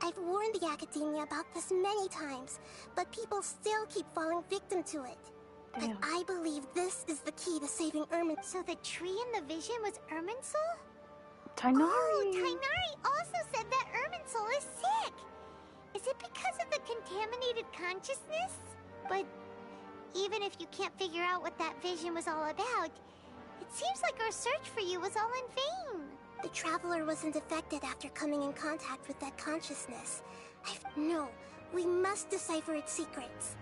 I've warned the academia about this many times, but people still keep falling victim to it. Damn. But I believe this is the key to saving Irminsul. So the tree in the vision was Irminsul? Tainari. Oh, Tainari also said that Irminsul is sick. Is it because of the contaminated consciousness? But even if you can't figure out what that vision was all about, it seems like our search for you was all in vain. The traveler wasn't affected after coming in contact with that consciousness. No, we must decipher its secrets.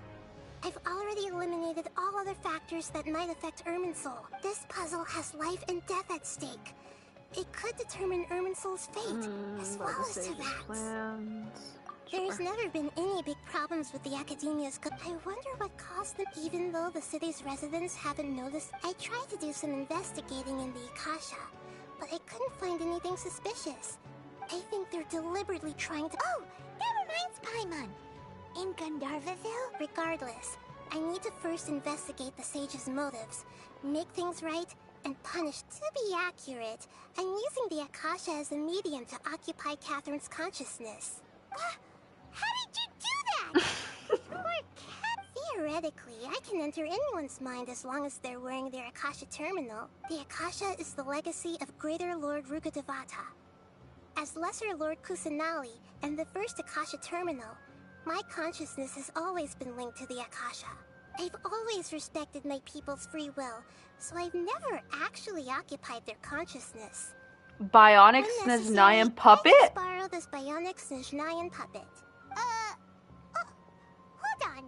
I've already eliminated all other factors that might affect Irminsul. This puzzle has life and death at stake. It could determine Irminsul's fate, as well as Tarat's. There's never been any big problems with the Academia's I wonder what caused them. Even though the city's residents haven't noticed, I tried to do some investigating in the Akasha, but I couldn't find anything suspicious. I think they're deliberately trying to— Oh, that reminds Paimon. In Gandharvaville? Regardless, I need to first investigate the sage's motives, make things right, and punish. To be accurate, I'm using the Akasha as a medium to occupy Catherine's consciousness. How did you do that? Poor cat. Theoretically, I can enter anyone's mind as long as they're wearing their Akasha terminal. The Akasha is the legacy of Greater Lord Rukkhadevata. As Lesser Lord Kusanali and the first Akasha terminal, my consciousness has always been linked to the Akasha. I've always respected my people's free will, so I've never actually occupied their consciousness. Bionic When necessary, Snezhnayan puppet? I just borrow this bionic Snezhnayan puppet. Hold on.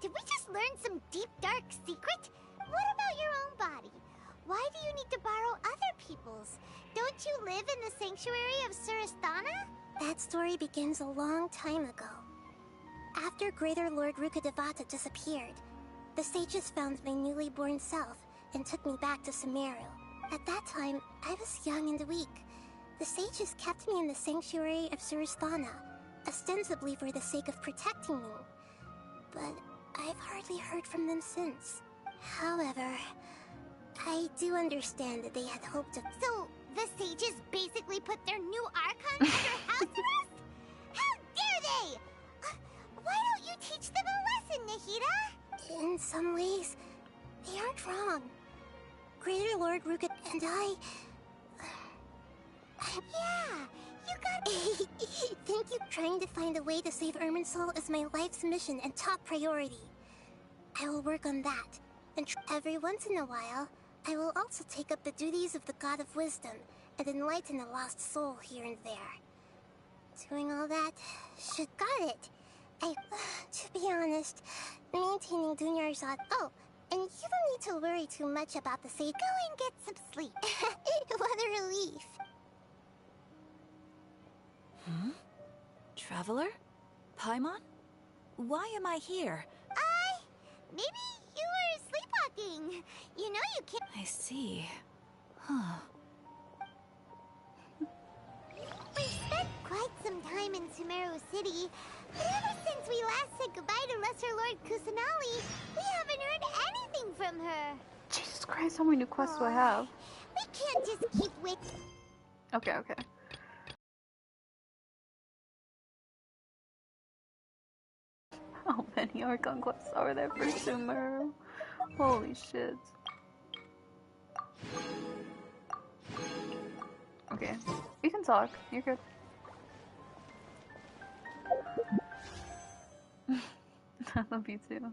Did we just learn some deep, dark secret? What about your own body? Why do you need to borrow other people's? Don't you live in the sanctuary of Surasthana? That story begins a long time ago. After Greater Lord Rukkhadevata disappeared, the sages found my newly born self and took me back to Sumeru. At that time, I was young and weak. The sages kept me in the sanctuary of Surasthana, ostensibly for the sake of protecting me. But I've hardly heard from them since. However, I do understand that they had hoped to— So, the sages basically put their new Archon under house arrest? How dare they! Why don't you teach them a lesson, Nahida? In some ways, they aren't wrong. Greater Lord Ruka and I... Yeah, you got... Thank you. Trying to find a way to save Irminsul is my life's mission and top priority. I will work on that. And every once in a while, I will also take up the duties of the God of Wisdom and enlighten a lost soul here and there. doing all that. Should got it. To be honest, maintaining Dunya's thought. Oh, and you don't need to worry too much about the sake. Go and get some sleep. What a relief. Traveler? Paimon? Why am I here? Maybe you were sleepwalking. You know you can't. I see. Huh. We spent quite some time in Sumeru City, but ever since we last said goodbye to Lesser Lord Kusanali, we haven't heard anything from her. Jesus Christ, how many new quests do I have? We can't just keep waiting. Okay. How many Archon quests are there for Sumeru? Holy shit. Okay, you can talk. You're good. I love you too.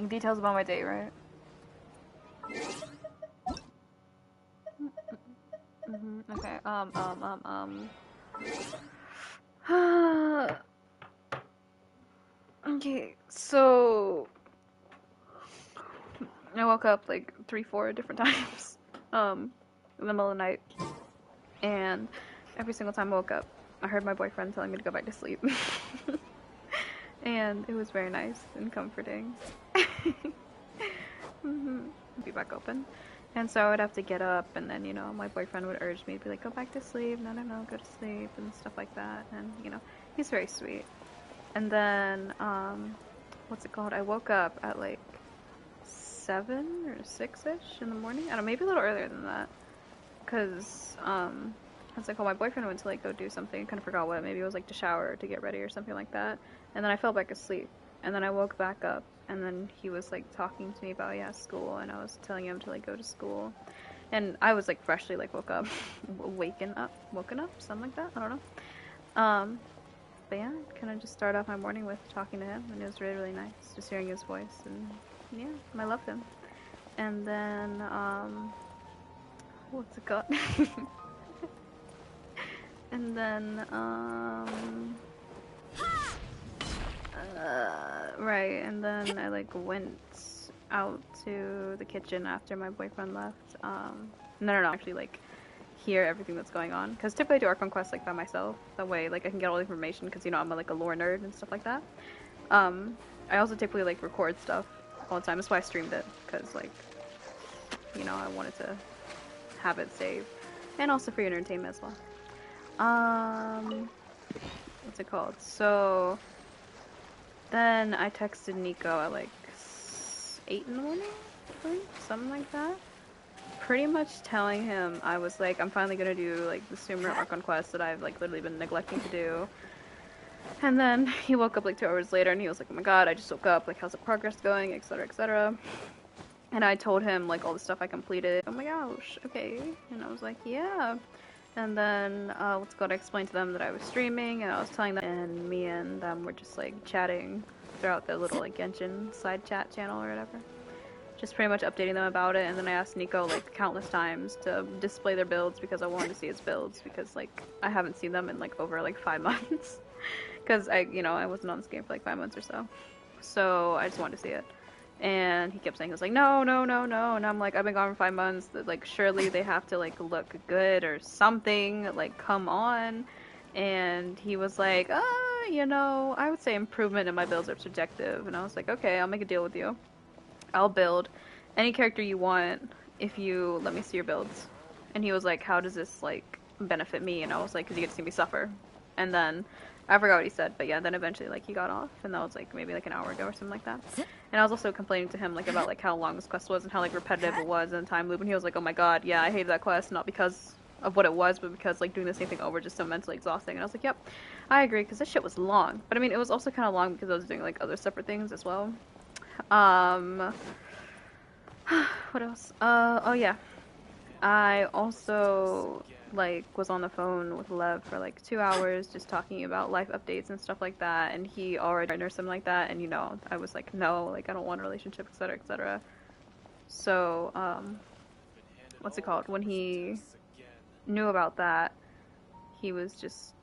Details about my date, right? Okay, okay, so I woke up like 3-4 different times, in the middle of the night, and every single time I woke up, I heard my boyfriend telling me to go back to sleep, and it was very nice and comforting. Be back open. And so I would have to get up, and then, you know, my boyfriend would urge me to be like, go back to sleep, no, go to sleep, and stuff like that. And, you know, he's very sweet. And then, what's it called? I woke up at like 7 or 6-ish in the morning. I don't know, maybe a little earlier than that. Because, what's it called? My boyfriend went to like go do something. I kind of forgot what. Maybe it was like to shower or to get ready or something like that. And then I fell back asleep. And then I woke back up. And then he was like talking to me about school, and I was telling him to like go to school, and I was like freshly like woken up, something like that. I don't know. But yeah, kind of just start off my morning with talking to him, and it was really, really nice just hearing his voice, and yeah, I love him. And then what's it called? And then right, and then I like went out to the kitchen after my boyfriend left. No, actually like hear everything that's going on, because typically I do Archon quests like by myself. That way, like I can get all the information, because you know I'm like a lore nerd and stuff like that. I also typically like record stuff all the time. That's why I streamed it, because like, you know, I wanted to have it saved, and also for your entertainment as well. What's it called? So then I texted Nico at like 8 in the morning, I think, something like that. Pretty much telling him I was like, I'm finally gonna do like the Sumeru Archon quest that I've like literally been neglecting to do. And then he woke up like 2 hours later, and he was like, oh my god, I just woke up, like how's the progress going, etc, etc. And I told him like all the stuff I completed. Oh my gosh, okay. And I was like, yeah. And then, what's it called, I explained to them that I was streaming, and I was telling them, and me and them were just, like, chatting throughout the little, like, Genshin side chat channel or whatever. Just pretty much updating them about it, and then I asked Nico, like, countless times to display their builds, because I wanted to see his builds, because, like, I haven't seen them in, like, over, like, 5 months. Because I wasn't on this game for, like, 5 months or so. So, I just wanted to see it. And he kept saying, he was like, no, and I'm like, I've been gone for 5 months, like, surely they have to, like, look good or something, like, come on. And he was like, you know, I would say improvement in my builds are subjective. And I was like, okay, I'll make a deal with you. I'll build any character you want if you let me see your builds. And he was like, how does this, like, benefit me? And I was like, because you get to see me suffer. And then I forgot what he said, but yeah, then eventually, like, he got off, and that was, like, maybe, like, an hour ago or something like that. And I was also complaining to him, like, about, like, how long this quest was and how, like, repetitive it was in the time loop, and he was like, oh my god, yeah, I hated that quest, not because of what it was, but because, like, doing the same thing over just so mentally exhausting. And I was like, yep, I agree, because this shit was long. But, I mean, it was also kind of long because I was doing, like, other separate things as well. What else? Oh, yeah. I also, like, was on the phone with Lev for, like, 2 hours just talking about life updates and stuff like that, and he already or something like that, and, you know, I was like, no, like, I don't want a relationship, etc, etc. So, what's it called? When he knew about that, he was just